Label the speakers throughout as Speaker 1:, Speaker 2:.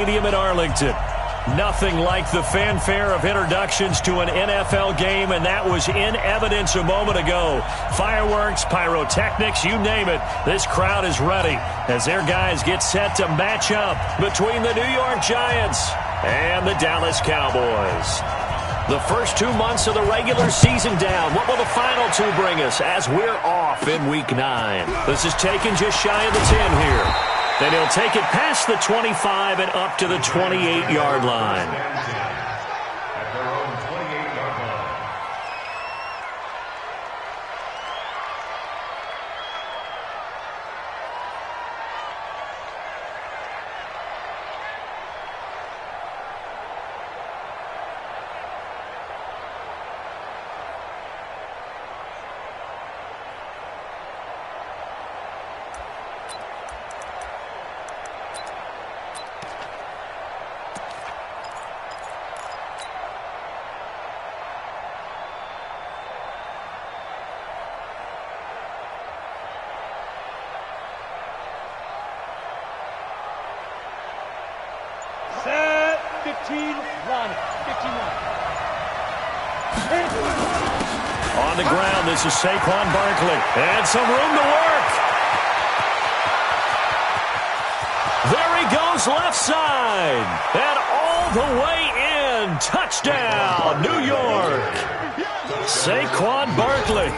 Speaker 1: Stadium in Arlington. Nothing like the fanfare of introductions to an NFL game, and that was in evidence a moment ago. Fireworks, pyrotechnics, you name it. This crowd is ready as their guys get set to match up between the New York Giants and the Dallas Cowboys. The first 2 months of the regular season down. What will the final two bring us as we're off in Week 9? This is taken just shy of the 10 here. Then he'll take it past the 25 and up to the 28-yard line. On the ground, this is Saquon Barkley. And some room to work. There he goes left side. And all the way in. Touchdown, New York. Saquon Barkley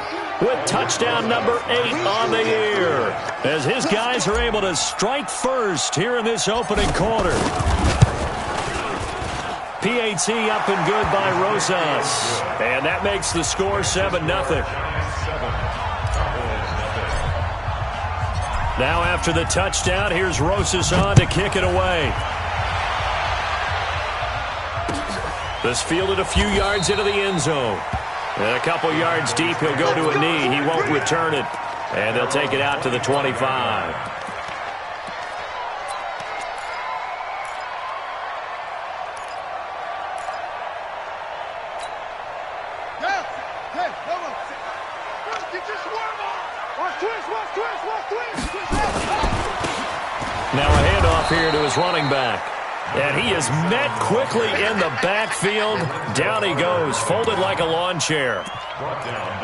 Speaker 1: with touchdown number 8 on the year. As his guys are able to strike first here in this opening quarter. PAT up and good by Rosas. And that makes the score 7-0. Now after the touchdown, here's Rosas on to kick it away. This fielded a few yards into the end zone. And a couple yards deep, he'll go to a knee. He won't return it. And they'll take it out to the 25. Now a handoff here to his running back. And he is met quickly in the backfield. Down he goes, folded like a lawn chair.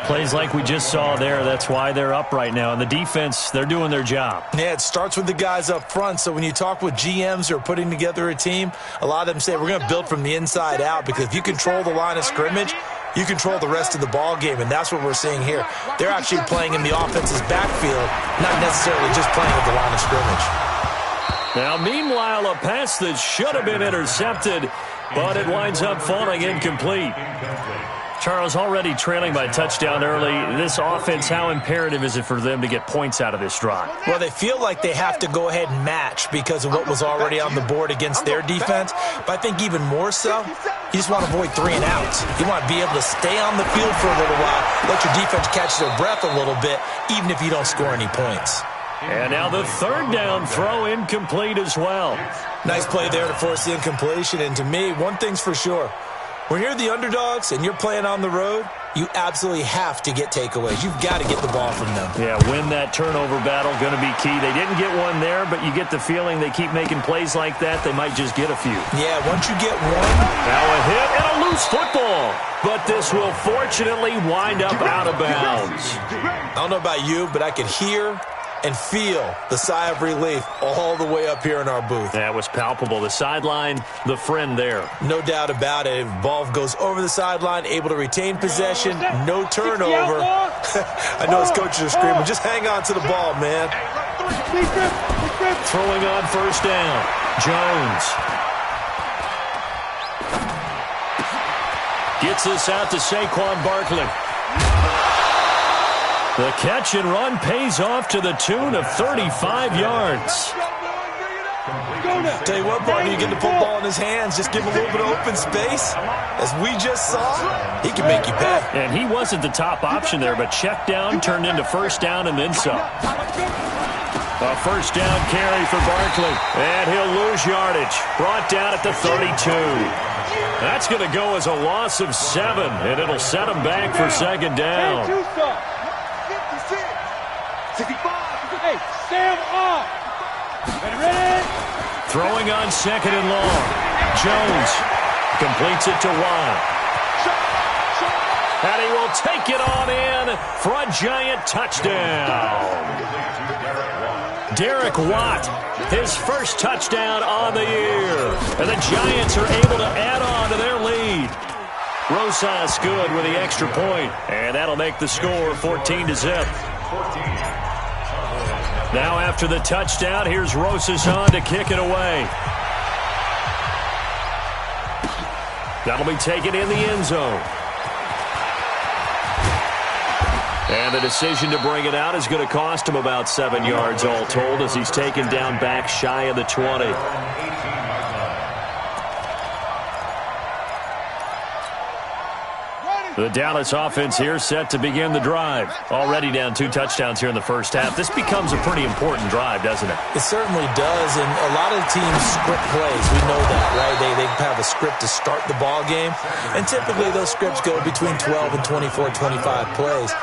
Speaker 1: Plays like we just saw there. That's why they're up right now. And the defense, they're doing their job.
Speaker 2: Yeah, it starts with the guys up front. So when you talk with GMs who are putting together a team, a lot of them say we're going to build from the inside out, because if you control the line of scrimmage, you control the rest of the ball game, and that's what we're seeing here. They're actually playing in the offense's backfield, not necessarily just playing at the line of scrimmage.
Speaker 1: Now, meanwhile, a pass that should have been intercepted, but it winds up falling incomplete. Charles, already trailing by touchdown early. This offense, how imperative is it for them to get points out of this drive?
Speaker 2: Well, they feel like they have to go ahead and match because of what was already on the board against their defense. But I think even more so, you just want to avoid 3 and outs. You want to be able to stay on the field for a little while, let your defense catch their breath a little bit, even if you don't score any points.
Speaker 1: And now the third down throw incomplete as well.
Speaker 2: Nice play there to force the incompletion. And to me, one thing's for sure. When you're the underdogs and you're playing on the road, you absolutely have to get takeaways. You've got to get the ball from them.
Speaker 1: Yeah, win that turnover battle, going to be key. They didn't get one there, but you get the feeling they keep making plays like that, they might just get a few.
Speaker 2: Yeah, once you get one.
Speaker 1: Now a hit and a loose football. But this will fortunately wind up out of bounds.
Speaker 2: I don't know about you, but I could hear and feel the sigh of relief all the way up here in our booth.
Speaker 1: That was palpable. The sideline, the friend there.
Speaker 2: No doubt about it. Ball goes over the sideline, able to retain possession, no turnover. I know his coaches are screaming, just hang on to the ball, man.
Speaker 1: Throwing on first down, Jones. Gets this out to Saquon Barkley. The catch and run pays off to the tune of 35 yards.
Speaker 2: Tell you what, partner, you get the football in his hands, just give him a little bit of open space. As we just saw, he can make you pay.
Speaker 1: And he wasn't the top option there, but check down turned into first down and then some. A first down carry for Barkley. And he'll lose yardage. Brought down at the 32. That's going to go as a loss of 7, and it'll set him back for second down.
Speaker 3: 65. Hey, stand up. Ready?
Speaker 1: Throwing on second and long. Jones completes it to Watt. And he will take it on in for a giant touchdown. Derek Watt, his first touchdown on the year. And the Giants are able to add on to their lead. Rosas good with the extra point, and that'll make the score 14-0. Now after the touchdown, here's Rosas on to kick it away. That'll be taken in the end zone. And the decision to bring it out is going to cost him about 7 yards all told as he's taken down back shy of the 20. The Dallas offense here set to begin the drive. Already down 2 touchdowns here in the first half. This becomes a pretty important drive, doesn't it?
Speaker 2: It certainly does, and a lot of teams script plays. We know that, right? They have a script to start the ball game, and typically those scripts go between 12 and 24, 25 plays.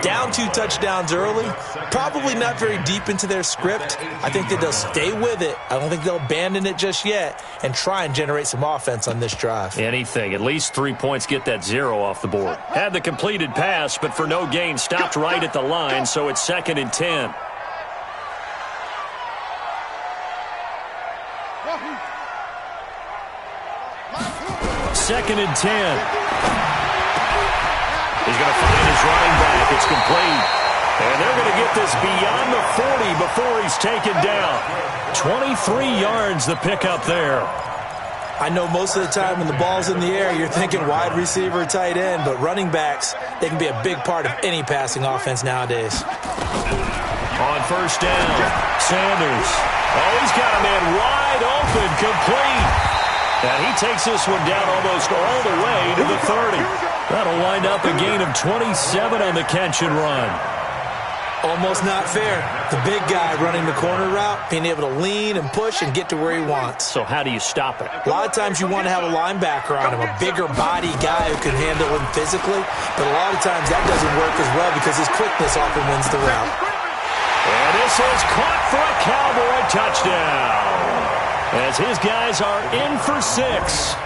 Speaker 2: Down 2 touchdowns early, probably not very deep into their script. I think that they'll stay with it. I don't think they'll abandon it just yet and try and generate some offense on this drive.
Speaker 1: Anything. At least 3 points, get that 0 off the board. Had the completed pass, but for no gain, stopped right at the line, so it's 2nd and 10. Second and 10. He's going to find his running back. It's complete. And they're going to get this beyond the 40 before he's taken down. 23 yards the pickup there.
Speaker 2: I know most of the time when the ball's in the air, you're thinking wide receiver, tight end, but running backs, they can be a big part of any passing offense nowadays.
Speaker 1: On first down, Sanders. Oh, he's got a man wide open, complete. And he takes this one down almost all the way to the 30. That'll wind up a gain of 27 on the catch and run.
Speaker 2: Almost not fair. The big guy running the corner route, being able to lean and push and get to where he wants.
Speaker 1: So how do you stop it?
Speaker 2: A lot of times you want to have a linebacker on him, a bigger body guy who can handle him physically. But a lot of times that doesn't work as well because his quickness often wins the route.
Speaker 1: And this is caught for a Cowboy touchdown. As his guys are in for 6.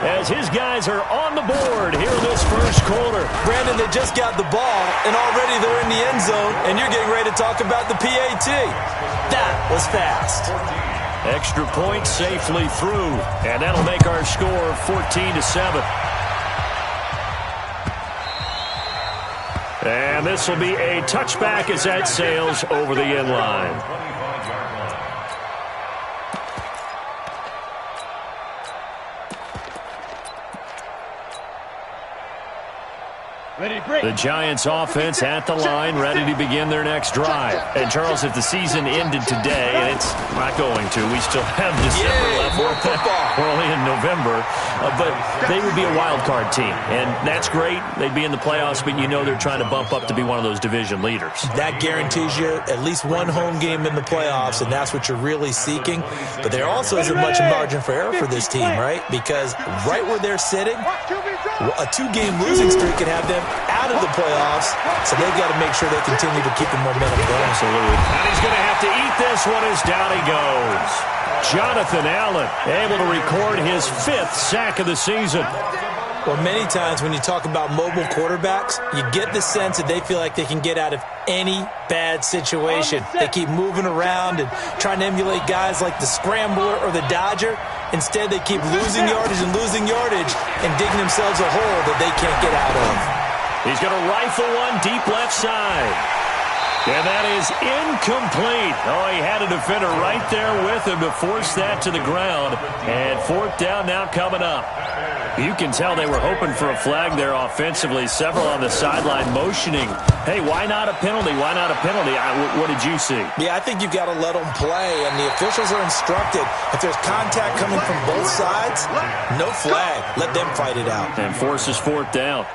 Speaker 1: As his guys are on the board here in this first quarter.
Speaker 2: Brandon, they just got the ball, and already they're in the end zone, and you're getting ready to talk about the PAT. That was fast.
Speaker 1: Extra point safely through, and that'll make our score 14-7. And this will be a touchback as that sails over the end line. The Giants offense at the line, ready to begin their next drive. And Charles, if the season ended today, and it's not going to, we still have December left.
Speaker 2: More football.
Speaker 1: We're only in November, but they would be a wild card team, and that's great. They'd be in the playoffs, but you know they're trying to bump up to be one of those division leaders.
Speaker 2: That guarantees you at least one home game in the playoffs, and that's what you're really seeking. But there also isn't much margin for error for this team, right? Because right where they're sitting, a 2-game losing streak could have them out of the playoffs, so they've got to make sure they continue to keep the momentum going.
Speaker 1: Absolutely. And he's going to have to eat this one as down he goes. Jonathan Allen able to record his 5th sack of the season.
Speaker 2: Well, many times when you talk about mobile quarterbacks, you get the sense that they feel like they can get out of any bad situation. They keep moving around and trying to emulate guys like the Scrambler or the Dodger. Instead, they keep losing yardage and digging themselves a hole that they can't get out of.
Speaker 1: He's going to rifle one deep left side. And that is incomplete. Oh, he had a defender right there with him to force that to the ground. And 4th down now coming up. You can tell they were hoping for a flag there offensively. Several on the sideline motioning. Hey, why not a penalty? Why not a penalty? What did you see?
Speaker 2: Yeah, I think you've got to let them play, and the officials are instructed. If there's contact coming from both sides, no flag. Let them fight it out.
Speaker 1: And forces 4th down.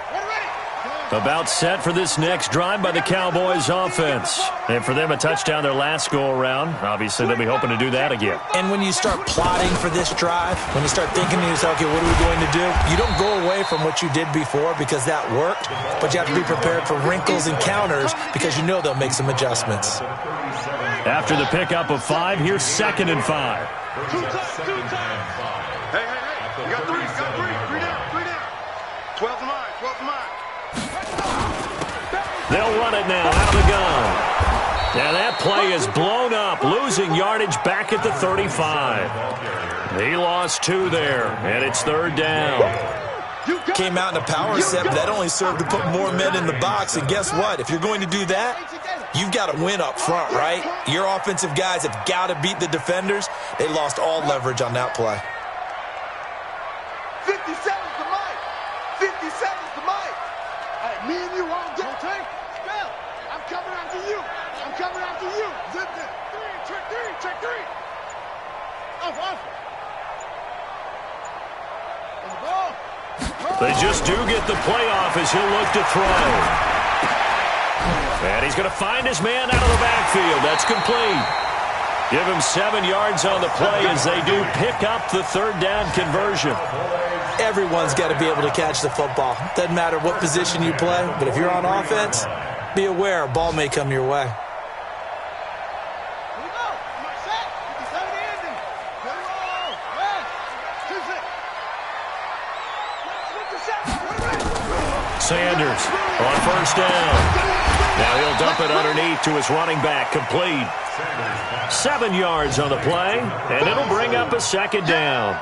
Speaker 1: About set for this next drive by the Cowboys offense. And for them, a touchdown their last go-around. Obviously, they'll be hoping to do that again.
Speaker 2: And when you start plotting for this drive, when you start thinking to yourself, okay, what are we going to do? You don't go away from what you did before because that worked, but you have to be prepared for wrinkles and counters because you know they'll make some adjustments.
Speaker 1: After the pickup of 5, here's 2nd and 5.
Speaker 3: Two times. Hey. You got three. Three down. 12 to mine.
Speaker 1: They'll run it now out of the gun. And that play is blown up, losing yardage back at the 35. He lost 2 there, and it's 3rd down.
Speaker 2: Came out in a power set, but that only served to put more men in the box. And guess what? If you're going to do that, you've got to win up front, right? Your offensive guys have got to beat the defenders. They lost all leverage on that play.
Speaker 3: 50 seconds to Mike. 50 seconds to Mike. All right, me and you all day. Okay? Bill, I'm coming after you. Zip it. Check three. Off. On the ball.
Speaker 1: They just do get the playoff as he'll look to throw. And he's going to find his man out of the backfield. That's complete. Give him 7 yards on the play as they do pick up the 3rd down conversion.
Speaker 2: Everyone's got to be able to catch the football. Doesn't matter what position you play, but if you're on offense, be aware a ball may come your way.
Speaker 1: Sanders on 1st down. Now he'll dump it underneath to his running back, complete. 7 yards on the play, and it'll bring up a 2nd down.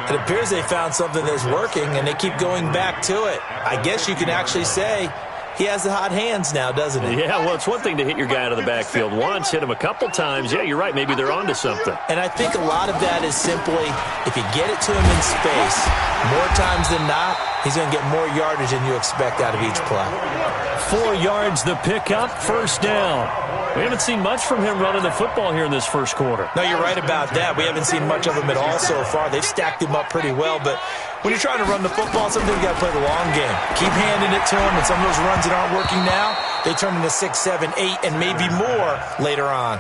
Speaker 2: It appears they found something that's working, and they keep going back to it. I guess you can actually say he has the hot hands now, doesn't he?
Speaker 1: Yeah, well, it's one thing to hit your guy out of the backfield once, hit him a couple times. Yeah, you're right. Maybe they're onto something.
Speaker 2: And I think a lot of that is simply if you get it to him in space, more times than not, he's going to get more yardage than you expect out of each play.
Speaker 1: 4 yards the pickup, 1st down. We haven't seen much from him running the football here in this 1st quarter.
Speaker 2: No, you're right about that. We haven't seen much of him at all so far. They've stacked him up pretty well, but when you're trying to run the football, sometimes you got to play the long game. Keep handing it to him, and some of those runs that aren't working now, they turn into 6, 7, 8, and maybe more later on.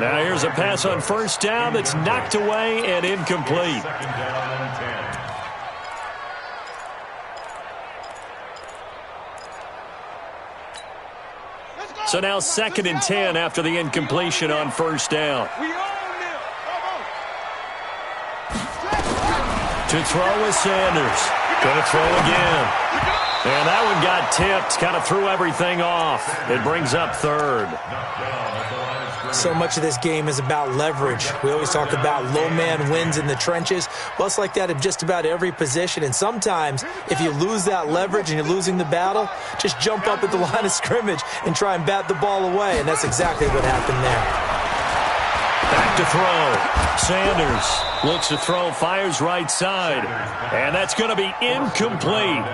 Speaker 1: Now here's a pass on 1st down that's knocked away and incomplete. So now 2nd and 10 after the incompletion on 1st down. To throw is Sanders. Going to throw again. And that one got tipped, kind of threw everything off. It brings up 3rd.
Speaker 2: So much of this game is about leverage. We always talk about low man wins in the trenches. Well, it's like that in just about every position. And sometimes, if you lose that leverage and you're losing the battle, just jump up at the line of scrimmage and try and bat the ball away. And that's exactly what happened there.
Speaker 1: Back to throw. Sanders looks to throw, fires right side. And that's going to be incomplete.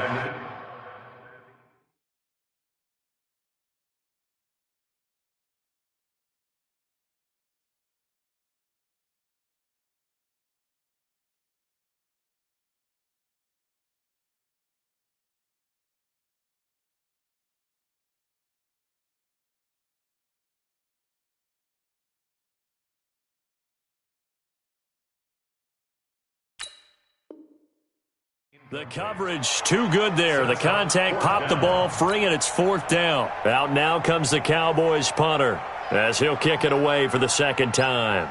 Speaker 1: The coverage too good there. The contact popped the ball free, and it's 4th down. Out now comes the Cowboys punter as he'll kick it away for the 2nd time.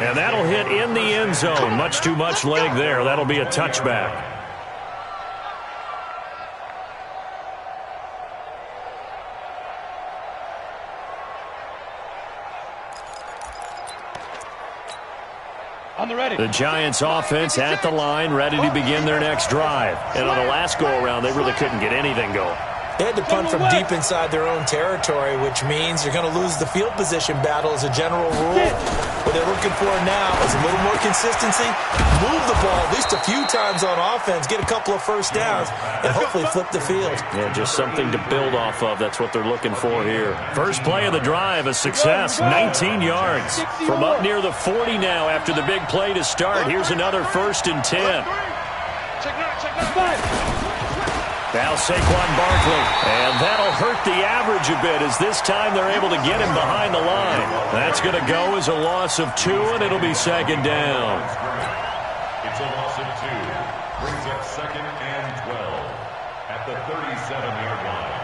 Speaker 1: And that'll hit in the end zone. Much too much leg there. That'll be a touchback. The Giants offense at the line, ready to begin their next drive. And on the last go-around, they really couldn't get anything going.
Speaker 2: They had to punt from deep inside their own territory, which means you're going to lose the field position battle as a general rule. What they're looking for now is a little more consistency, move the ball at least a few times on offense, get a couple of 1st downs, and hopefully flip the field.
Speaker 1: Yeah, just something to build off of. That's what they're looking for here. First play of the drive, a success, 19 yards. From up near the 40 now after the big play to start. Here's another 1st and 10. Now Saquon Barkley, and that'll hurt the average a bit as this time they're able to get him behind the line. That's going to go as a loss of 2, and it'll be 2nd down.
Speaker 4: It's a loss of 2. Brings up 2nd and 12. the 37-yard line.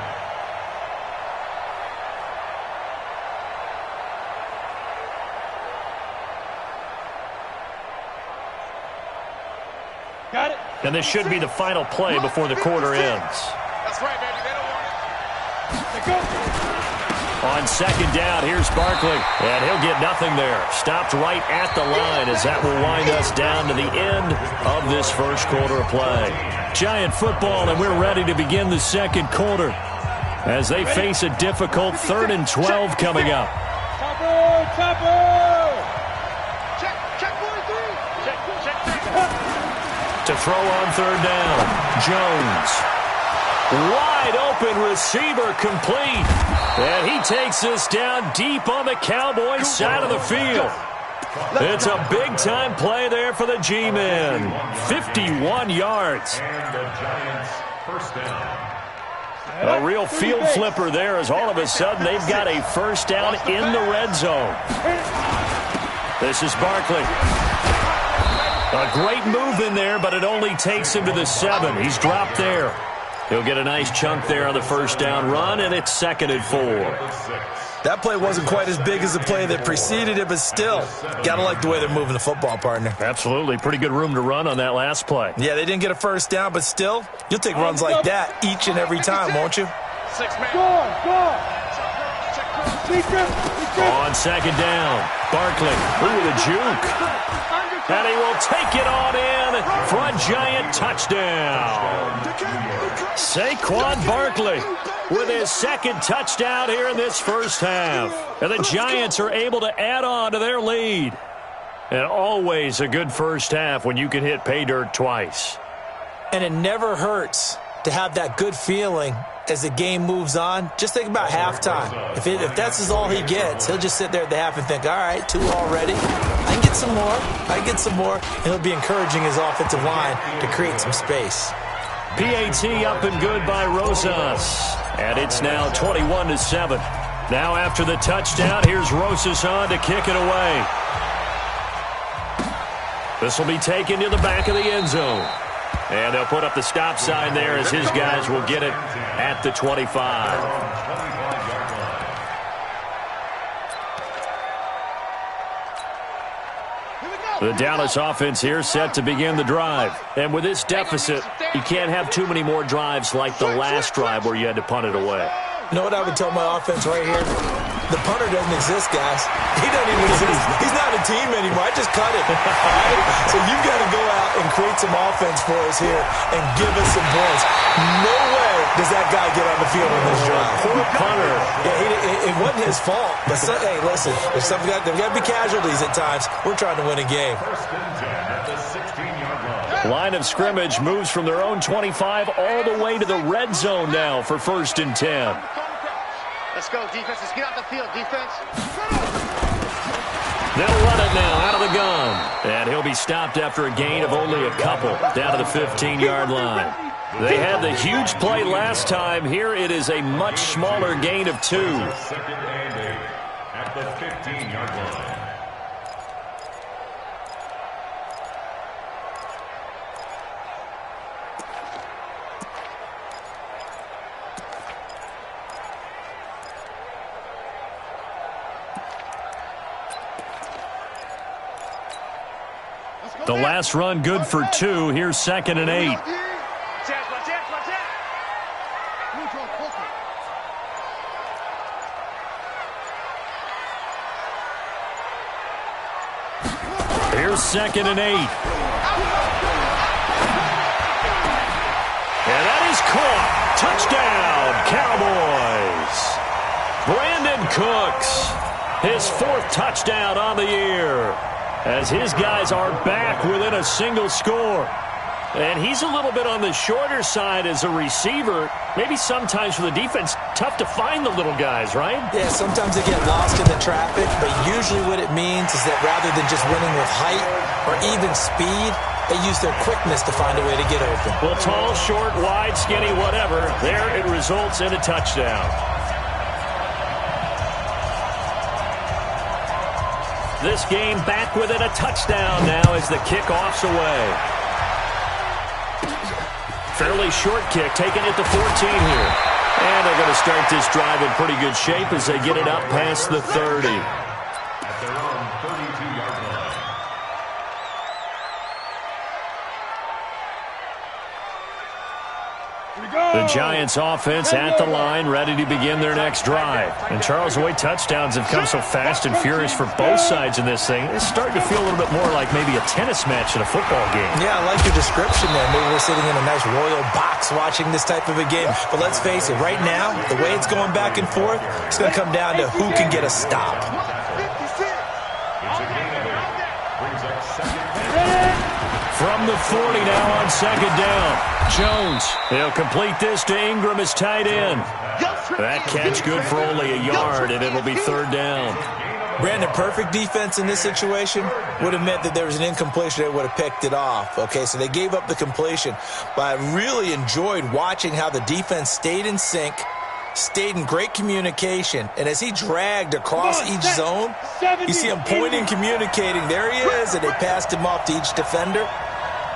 Speaker 3: Got it.
Speaker 1: And this should be the final play before the quarter ends.
Speaker 3: That's right, baby. They don't want it. They go.
Speaker 1: On second down, here's Barkley. And he'll get nothing there. Stopped right at the line as that will wind us down to the end of this first quarter of play. Giant football, and we're ready to begin the second quarter as they face a difficult 3rd and 12 coming up. To throw on 3rd down, Jones. Wide open receiver complete. And he takes this down deep on the Cowboys side of the field. It's a big-time play there for the G-men. 51 yards.
Speaker 4: And the Giants first down.
Speaker 1: A real field flipper there as all of a sudden they've got a first down in the red zone. This is Barkley. A great move in there, but it only takes him to the 7. He's dropped there. He'll get a nice chunk there on the first down run, and it's 2nd and 4.
Speaker 2: That play wasn't quite as big as the play that preceded it, but still, got to like the way they're moving the football, partner.
Speaker 1: Absolutely. Pretty good room to run on that last play.
Speaker 2: Yeah, they didn't get a first down, but still, you'll take runs like that each and every time, won't you?
Speaker 3: 6 man. Go.
Speaker 1: On second down, Barkley. Ooh, the juke. And he will take it on in for a Giant touchdown. Saquon Barkley with his 2nd touchdown here in this first half. And the Giants are able to add on to their lead. And always a good first half when you can hit pay dirt twice.
Speaker 2: And it never hurts to have that good feeling as the game moves on. Just think about halftime. If that's all he gets, he'll just sit there at the half and think, all right, 2 already. I can get some more. And he'll be encouraging his offensive line to create some space.
Speaker 1: PAT up and good by Rosas. And it's now 21-7. Now after the touchdown, here's Rosas on to kick it away. This will be taken to the back of the end zone. And they'll put up the stop sign there as his guys will get it at the 25. The Dallas offense here set to begin the drive. And with this deficit, you can't have too many more drives like the last drive where you had to punt it away.
Speaker 2: You know what I would tell my offense right here? The punter doesn't exist, guys. He doesn't even exist. He's not a team anymore. I just cut it. Right? So you've got to go out and create some offense for us here and give us some points. No way does that guy get on the field on this drive.
Speaker 1: Poor punter.
Speaker 2: Yeah, it wasn't his fault. But hey, listen, there's got to be casualties at times. We're trying to win a game.
Speaker 4: First and 10 at the 16-yard line.
Speaker 1: Line of scrimmage moves from their own 25 all the way to the red zone now for 1st and 10.
Speaker 3: Let's go, defense. Let's get out the field, defense.
Speaker 1: They'll run it now out of the gun. And he'll be stopped after a gain of only a couple down to the 15-yard line. They had the huge play last time. Here it is a much smaller gain of 2.
Speaker 4: 2nd and 8 at the 15-yard line.
Speaker 1: The last run good for 2. Here's 2nd and 8. Here's 2nd and 8. And that is caught. Touchdown, Cowboys. Brandon Cooks, his 4th touchdown on the year, as his guys are back within a single score. And he's a little bit on the shorter side as a receiver. Maybe sometimes for the defense, tough to find the little guys, right?
Speaker 2: Yeah, sometimes they get lost in the traffic, but usually what it means is that rather than just winning with height or even speed, they use their quickness to find a way to get open.
Speaker 1: Well, tall, short, wide, skinny, whatever, there it results in a touchdown. This game back within a touchdown now as the kickoff's away. Fairly short kick, taking it to 14 here. And they're going to start this drive in pretty good shape as they get it up past the 30.
Speaker 4: At their own 32-yard line.
Speaker 1: The Giants offense at the line, ready to begin their next drive. And Charles, the way touchdowns have come so fast and furious for both sides in this thing, it's starting to feel a little bit more like maybe a tennis match in a football game.
Speaker 2: Yeah, I like your description there. Maybe we're sitting in a nice royal box watching this type of a game. But let's face it, right now, the way it's going back and forth, it's going to come down to who can get a stop.
Speaker 4: It's a gain of 8. Brings up second.
Speaker 1: From the 40 now on second down. Jones, he'll complete this to Ingram as tight end. That catch good for only a yard, and it'll be third down.
Speaker 2: Brandon, perfect defense in this situation would have meant that there was an incompletion. They would have picked it off. Okay, so they gave up the completion. But I really enjoyed watching how the defense stayed in sync, stayed in great communication. And as he dragged across each zone, you see him pointing, communicating. There he is, and they passed him off to each defender.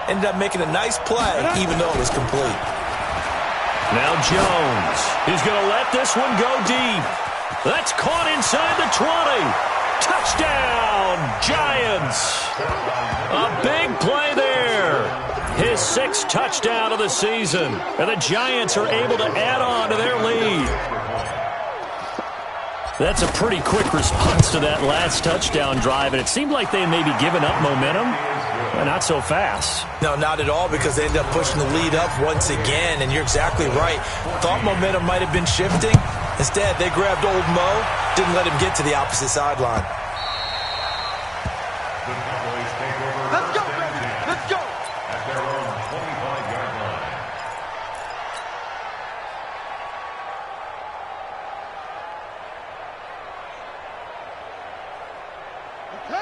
Speaker 2: Ended up making a nice play, even though it was complete.
Speaker 1: Now Jones. He's going to let this one go deep. That's caught inside the 20. Touchdown, Giants. A big play there. His 6th touchdown of the season. And the Giants are able to add on to their lead. That's a pretty quick response to that last touchdown drive, and it seemed like they had maybe given up momentum. Not so fast.
Speaker 2: No, not at all, because they ended up pushing the lead up once again, and you're exactly right. Thought momentum might have been shifting. Instead, they grabbed old Mo, didn't let him get to the opposite sideline.
Speaker 4: The Cowboys take over.
Speaker 3: Let's go, baby. Let's go.
Speaker 4: At their own 25-yard line.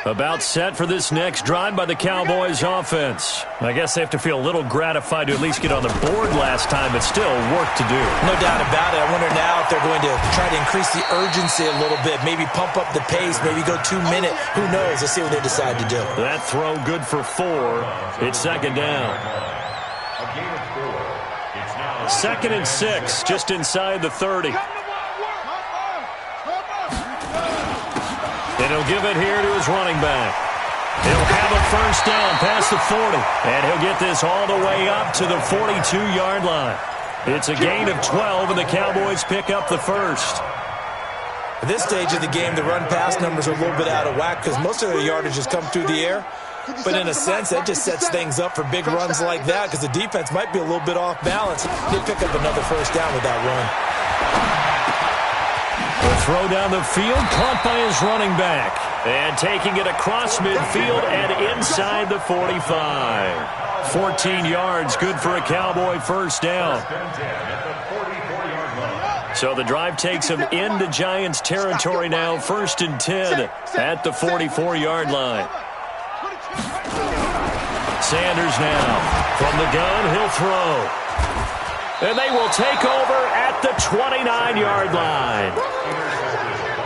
Speaker 1: About set for this next drive by the Cowboys offense. I guess they have to feel a little gratified to at least get on the board last time, but still work to do.
Speaker 2: No doubt about it. I wonder now if they're going to try to increase the urgency a little bit, maybe pump up the pace, maybe go 2 minute. Who knows? Let's see what they decide to do.
Speaker 1: That throw good for 4. It's second down.
Speaker 4: A gain of 4. It's now
Speaker 1: 2nd and 6, just inside the 30. And he'll give it here to his running back. He'll have a first down past the 40. And he'll get this all the way up to the 42-yard line. It's a gain of 12, and the Cowboys pick up the first.
Speaker 2: At this stage of the game, the run-pass numbers are a little bit out of whack because most of their yardage has come through the air. But in a sense, that just sets things up for big runs like that because the defense might be a little bit off balance. They pick up another first down with that run.
Speaker 1: The throw down the field, caught by his running back. And taking it across midfield and inside the 45. 14 yards, good for a Cowboy first down. So the drive takes him into Giants territory now, 1st and 10 at the 44-yard line. Sanders now from the gun, he'll throw. And they will take over at the 29-yard line.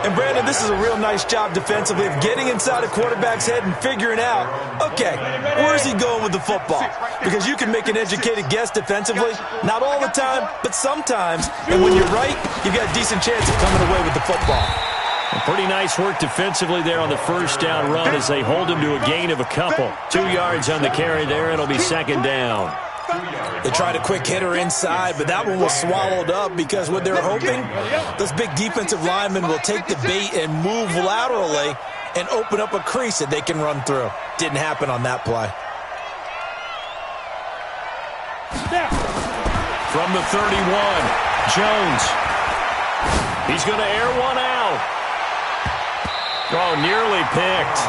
Speaker 2: And Brandon, this is a real nice job defensively of getting inside a quarterback's head and figuring out, okay, where's he going with the football? Because you can make an educated guess defensively, not all the time, but sometimes. And when you're right, you've got a decent chance of coming away with the football.
Speaker 1: Pretty nice work defensively there on the first down run as they hold him to a gain of a couple. 2 yards on the carry there, and it'll be second down.
Speaker 2: They tried a quick hitter inside, but that one was swallowed up because what they're hoping, those big defensive linemen will take the bait and move laterally and open up a crease that they can run through. Didn't happen on that play.
Speaker 1: From the 31, Jones. He's going to air one out. Oh, nearly picked.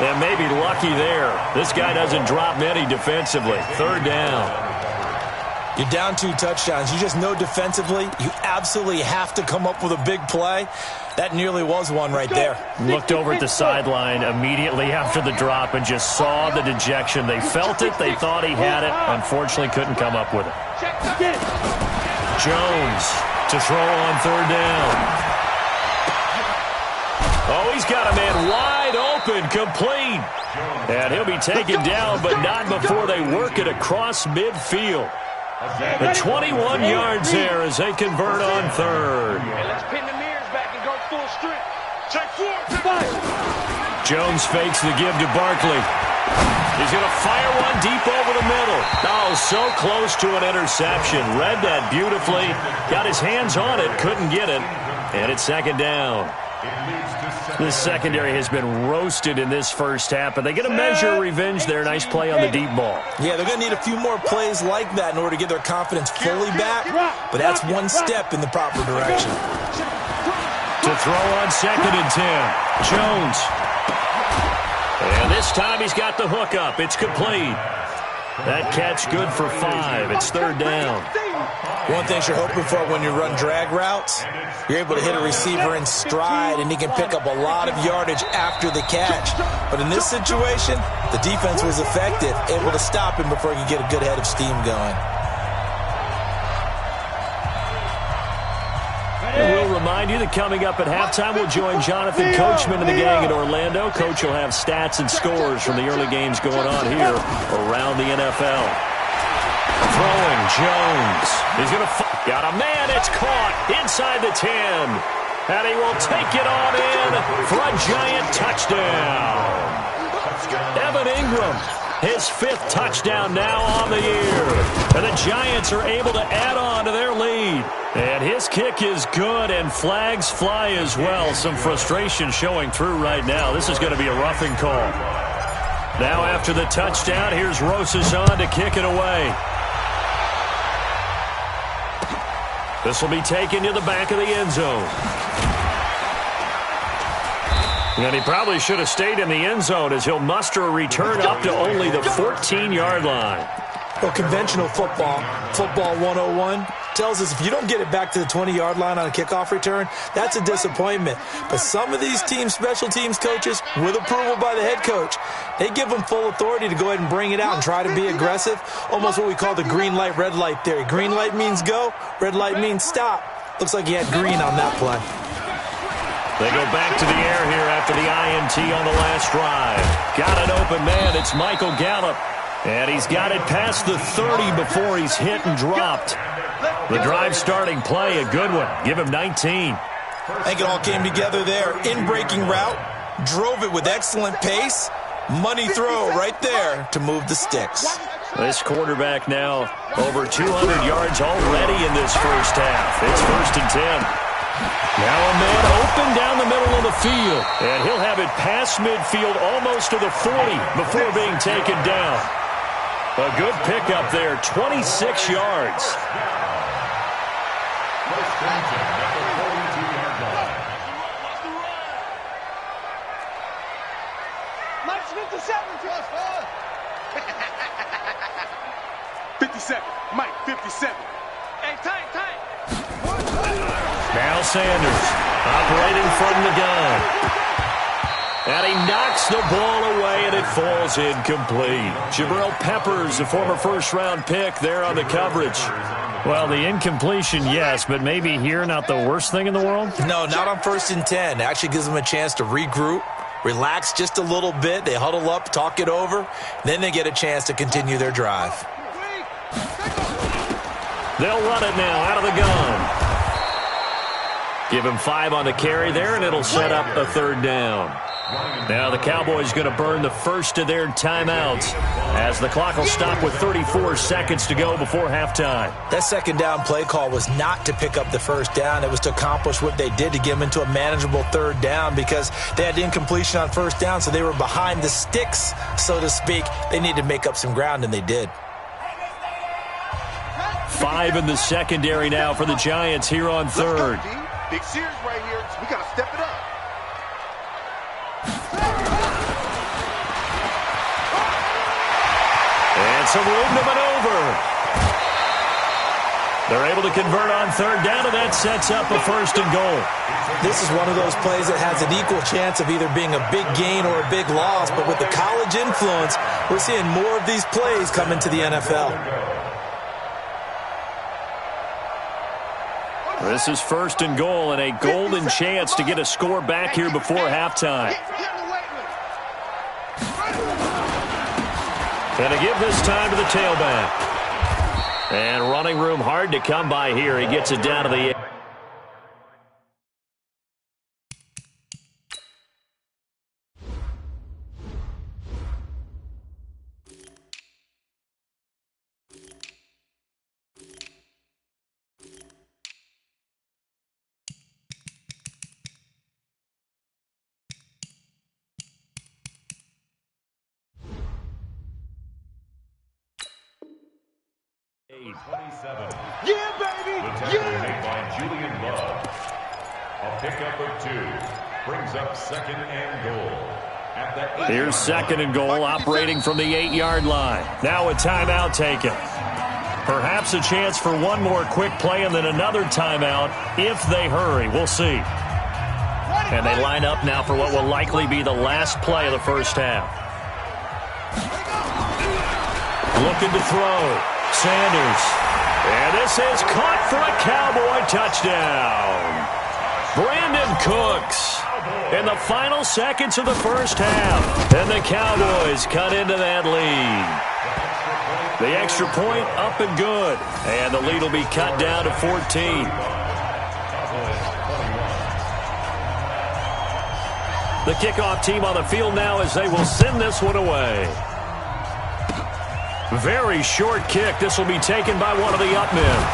Speaker 1: And maybe lucky there. This guy doesn't drop many defensively. Third down.
Speaker 2: You're down 2 touchdowns. You just know defensively you absolutely have to come up with a big play. That nearly was one right there.
Speaker 1: Looked over at the sideline immediately after the drop and just saw the dejection. They felt it. They thought he had it. Unfortunately, couldn't come up with it. Jones to throw on third down. Oh, he's got a man wide open, complete. And he'll be taken down, but not before they work it across midfield. The 21 yards there as they convert on third.
Speaker 3: Hey, let's pin the mirrors back and go full strength. Check 4.
Speaker 1: Jones fakes the give to Barkley. He's going to fire one deep over the middle. Oh, so close to an interception. Read that beautifully. Got his hands on it. Couldn't get it. And it's second down. This secondary has been roasted in this first half, but they get a measure of revenge there. Nice play on the deep ball.
Speaker 2: Yeah, they're going to need a few more plays like that in order to get their confidence fully back, but that's one step in the proper direction.
Speaker 1: To throw on 2nd and 10. Jones. And this time he's got the hook up. It's complete. That catch good for 5. It's third down.
Speaker 2: One thing you're hoping for when you run drag routes, you're able to hit a receiver in stride, and he can pick up a lot of yardage after the catch. But in this situation, the defense was effective, able to stop him before he could get a good head of steam going.
Speaker 1: We'll remind you that coming up at halftime, we'll join Jonathan Coachman and the gang in Orlando. Coach will have stats and scores from the early games going on here around the NFL. Throwing, Jones. He's going to got a man. It's caught inside the 10. And he will take it on in for a giant touchdown. Evan Ingram, his 5th touchdown now on the year. And the Giants are able to add on to their lead. And his kick is good, and flags fly as well. Some frustration showing through right now. This is going to be a roughing call. Now after the touchdown, here's Rosas on to kick it away. This will be taken to the back of the end zone. And he probably should have stayed in the end zone as he'll muster a return up to only the 14-yard line.
Speaker 2: Well, conventional football 101, tells us if you don't get it back to the 20-yard line on a kickoff return, that's a disappointment. But some of these teams, special teams coaches, with approval by the head coach, they give them full authority to go ahead and bring it out and try to be aggressive, almost what we call the green light, red light theory. Green light means go, red light means stop. Looks like he had green on that play.
Speaker 1: They go back to the air here after the INT on the last drive. Got an open man. It's Michael Gallup. And he's got it past the 30 before he's hit and dropped. The drive starting play, a good one. Give him 19.
Speaker 2: I think it all came together there. In-breaking route, drove it with excellent pace. Money throw right there to move the sticks.
Speaker 1: This quarterback now over 200 yards already in this first half. It's 1st and 10. Now a man open down the middle of the field. And he'll have it past midfield almost to the 40 before being taken down. A good pickup there, 26 yards.
Speaker 3: Mike's 57. 57. Mike, 57. Hey, tight.
Speaker 1: Now Sanders operating from the gun. And he knocks the ball away, and it falls incomplete. Jabril Peppers, a former first-round pick, there on the coverage. Well, the incompletion, yes, but maybe here not the worst thing in the world?
Speaker 2: No, not on 1st and 10. Actually gives them a chance to regroup, relax just a little bit. They huddle up, talk it over. Then they get a chance to continue their drive.
Speaker 1: They'll run it now out of the gun. Give him 5 on the carry there, and it'll set up a 3rd down. Now the Cowboys going to burn the first of their timeouts as the clock will stop with 34 seconds to go before halftime.
Speaker 2: That 2nd down play call was not to pick up the 1st down. It was to accomplish what they did to get them into a manageable 3rd down because they had incompletion on 1st down, so they were behind the sticks, so to speak. They needed to make up some ground, and they did.
Speaker 1: 5 in the secondary now for the Giants here on 3rd.
Speaker 3: Big series right here. We got to step it up.
Speaker 1: And some room to maneuver. They're able to convert on 3rd down, and that sets up a 1st and goal.
Speaker 2: This is one of those plays that has an equal chance of either being a big gain or a big loss, but with the college influence, we're seeing more of these plays come into the NFL.
Speaker 1: This is 1st and goal and a golden chance to get a score back here before halftime. And to give this time to the tailback. And running room hard to come by here. He gets it down to the 8.
Speaker 4: Number 27.
Speaker 3: Yeah, baby!
Speaker 4: The tackle
Speaker 3: Yeah!
Speaker 4: made by Julian Love. A pickup of 2 brings up 2nd and goal. At the 8.
Speaker 1: Here's 2nd and goal, operating from the 8-yard line. Now a timeout taken. Perhaps a chance for one more quick play and then another timeout if they hurry. We'll see. And they line up now for what will likely be the last play of the first half. Looking to throw. Sanders. And this is caught for a Cowboy touchdown. Brandon Cooks in the final seconds of the first half. And the Cowboys cut into that lead. The extra point up and good. And the lead will be cut down to 14. The kickoff team on the field now as they will send this one away. Very short kick. This will be taken by one of the up men.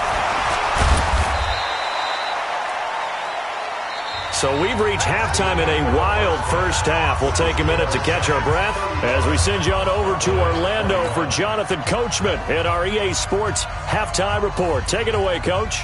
Speaker 1: So we've reached halftime in a wild first half. We'll take a minute to catch our breath as we send you on over to Orlando for Jonathan Coachman in our EA Sports Halftime Report. Take it away, Coach.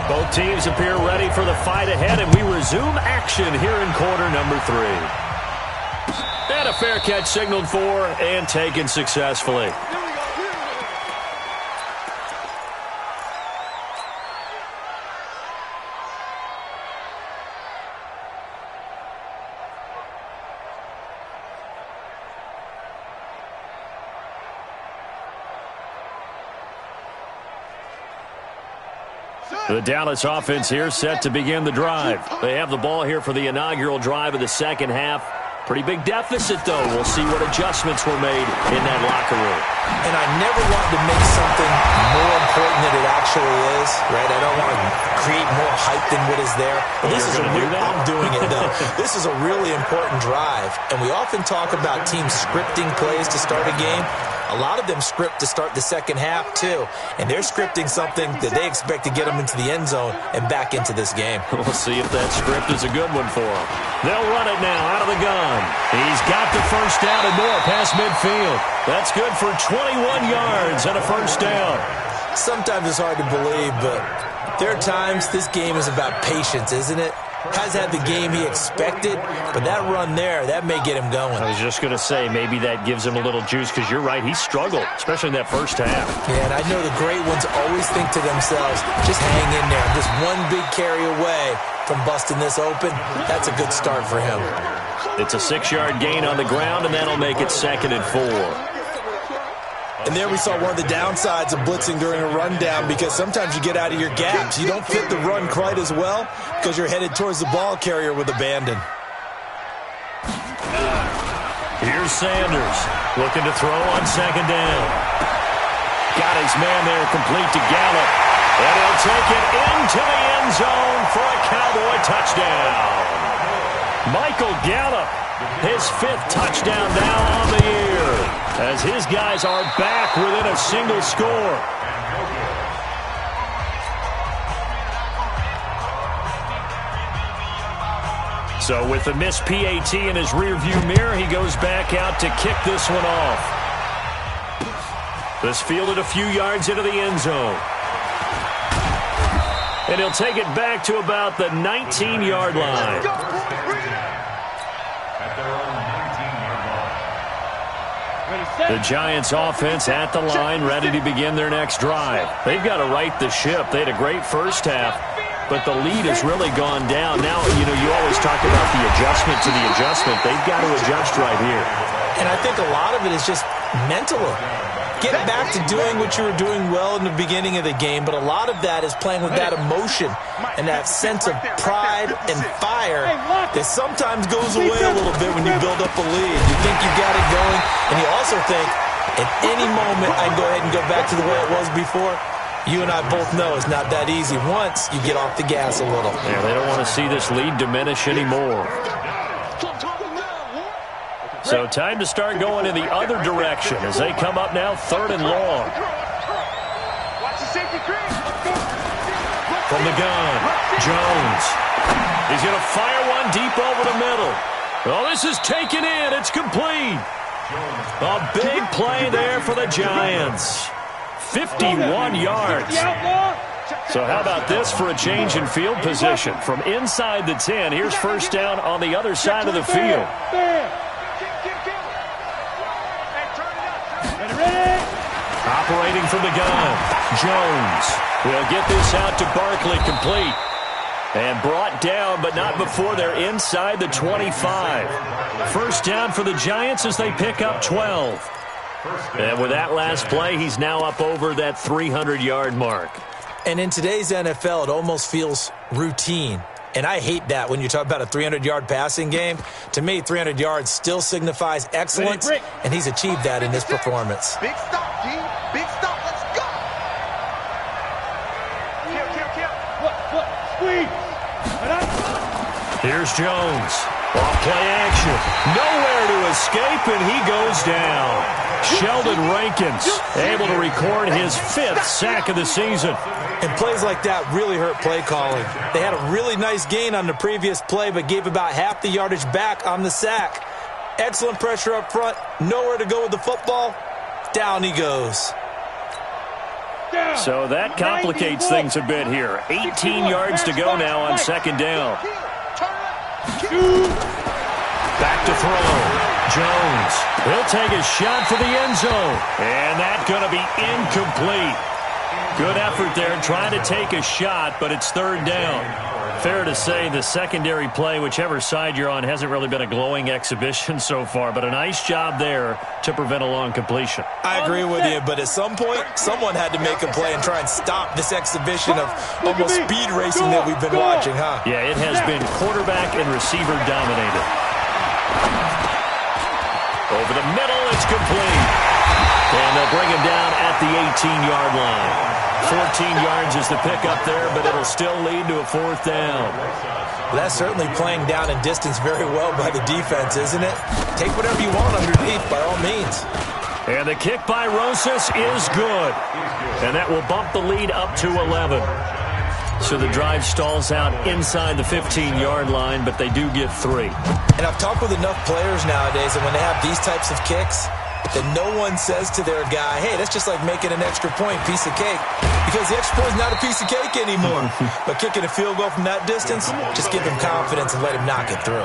Speaker 1: Both teams appear ready for the fight ahead, and we resume action here in quarter number 3. And a fair catch signaled for and taken successfully. The Dallas offense here set to begin the drive. They have the ball here for the inaugural drive of the second half. Pretty big deficit, though. We'll see what adjustments were made in that locker room.
Speaker 2: And I never want to make something more important than it actually is, right? I don't want to create more hype than what is there. But this is I'm doing it, though. This is a really important drive. And we often talk about teams scripting plays to start a game. A lot of them script to start the second half, too. And they're scripting something that they expect to get them into the end zone and back into this game.
Speaker 1: We'll see if that script is a good one for them. They'll run it now out of the gun. He's got the first down and more past midfield. That's good for 21 yards and a first down.
Speaker 2: Sometimes it's hard to believe, but there are times this game is about patience, isn't it? Has had the game he expected, but that run there, that may get him going.
Speaker 1: I was just going to say, maybe that gives him a little juice, because you're right, he struggled, especially in that first half.
Speaker 2: Yeah, and I know the great ones always think to themselves, just hang in there. I'm just one big carry away from busting this open. That's a good start for him.
Speaker 1: It's a 6-yard gain on the ground, and that'll make it 2nd and 4.
Speaker 2: And there we saw one of the downsides of blitzing during a rundown, because sometimes you get out of your gaps. You don't fit the run quite as well because you're headed towards the ball carrier with abandon.
Speaker 1: Here's Sanders looking to throw on 2nd down. Got his man there complete to Gallup. And he'll take it into the end zone for a Cowboy touchdown. Michael Gallup, his 5th touchdown now on the year, as his guys are back within a single score. So with the missed PAT in his rearview mirror, he goes back out to kick this one off. This fielded a few yards into the end zone. And he'll take it back to about the 19-yard line. The Giants offense at the line, ready to begin their next drive. They've got to right the ship. They had a great first half. but the lead has really gone down. Now, you always talk about the adjustment to the adjustment. They've got to adjust right here.
Speaker 2: And I think a lot of it is just mentally. Get back to doing what you were doing well in the beginning of the game, but a lot of that is playing with that emotion and that sense of pride and fire that sometimes goes away a little bit when you build up a lead. You think you've got it going, and you also think, at any moment, I can go ahead and go back to the way it was before. You and I both know it's not that easy once you get off the gas a little.
Speaker 1: Yeah, they don't want to see this lead diminish anymore. So time to start going in the other direction as they come up now 3rd and long. From the gun, Jones. He's going to fire one deep over the middle. Oh, this is taken in. It's complete. A big play there for the Giants. 51 yards. So how about this for a change in field position? From inside the 10, here's first down on the other side of the field. Operating from the gun, Jones will get this out to Barkley, complete. And brought down, but not before they're inside the 25. First down for the Giants as they pick up 12. And with that last play, he's now up over that 300-yard mark.
Speaker 2: And in today's NFL, it almost feels routine. And I hate that when you talk about a 300-yard passing game. To me, 300 yards still signifies excellence, and he's achieved that in this performance.
Speaker 3: Big stop, G. Big stop. Let's go. Kill. Squeeze.
Speaker 1: Here's Jones. Off play action. Nowhere to escape, and he goes down. Sheldon Rankins able to record his 5th sack of the season.
Speaker 2: And plays like that really hurt play calling. They had a really nice gain on the previous play, but gave about half the yardage back on the sack. Excellent pressure up front. Nowhere to go with the football. Down he goes.
Speaker 1: So that complicates things a bit here. 18 yards to go now on 2nd down. Back to throw. Jones. He'll take a shot for the end zone. And that's going to be incomplete. Good effort there trying to take a shot, but it's 3rd down. Fair to say the secondary play, whichever side you're on, hasn't really been a glowing exhibition so far, but a nice job there to prevent a long completion.
Speaker 2: I agree with you, but at some point, someone had to make a play and try and stop this exhibition of almost speed racing that we've been watching, huh?
Speaker 1: Yeah, it has been quarterback and receiver dominated. Over the middle, it's complete. And they'll bring him down at the 18-yard line. 14 yards is the pickup there, but it'll still lead to a 4th down.
Speaker 2: Well, that's certainly playing down in distance very well by the defense, isn't it? Take whatever you want underneath, by all means.
Speaker 1: And the kick by Rosas is good. And that will bump the lead up to 11. So the drive stalls out inside the 15-yard line, but they do get 3.
Speaker 2: And I've talked with enough players nowadays, and when they have these types of kicks, that no one says to their guy, hey, that's just like making an extra point, piece of cake. Because the extra point is not a piece of cake anymore. But kicking a field goal from that distance, just give him confidence and let him knock it through.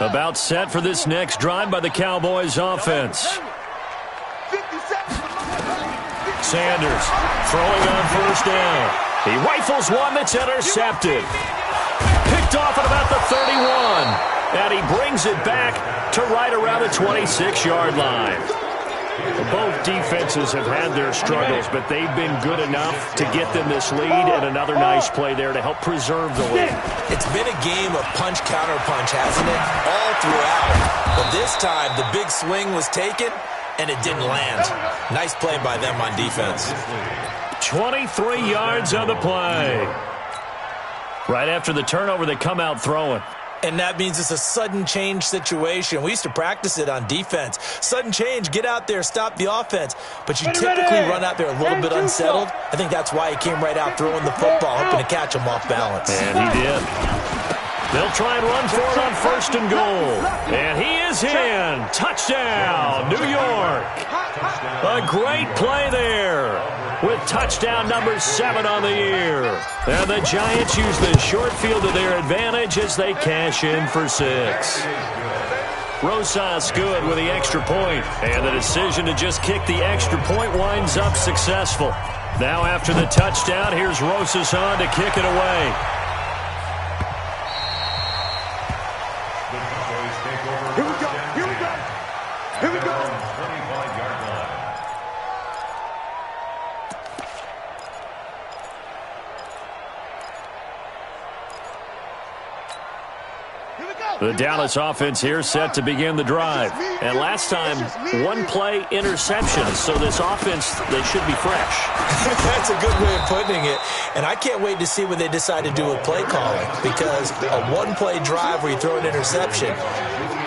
Speaker 1: About set for this next drive by the Cowboys offense. Sanders throwing on first down. He rifles one that's intercepted. Picked off at about the 31. And he brings it back to right around the 26-yard line. Both defenses have had their struggles, but they've been good enough to get them this lead, and another nice play there to help preserve the lead.
Speaker 2: It's been a game of punch-counter-punch, hasn't it? All throughout. But this time, the big swing was taken, and it didn't land. Nice play by them on defense.
Speaker 1: 23 yards on the play. Right after the turnover, they come out throwing.
Speaker 2: And that means it's a sudden change situation. We used to practice it on defense. Sudden change, get out there, stop the offense. But you typically run out there a little bit unsettled. I think that's why he came right out throwing the football, hoping to catch him off balance.
Speaker 1: And he did. They'll try and run for it on 1st and goal. And he is in. Touchdown, New York. A great play there with touchdown number 7 on the year. And the Giants use the short field to their advantage as they cash in for 6. Rosas good with the extra point. And the decision to just kick the extra point winds up successful. Now after the touchdown, here's Rosas on to kick it away.
Speaker 3: Here we go. Here we go. Here we go.
Speaker 4: 25-yard line.
Speaker 3: Here we go.
Speaker 1: The Dallas offense here set to begin the drive. And last time, 1-play interception. So this offense, they should be fresh.
Speaker 2: That's a good way of putting it. And I can't wait to see what they decide to do with play calling. Because a 1-play drive where you throw an interception,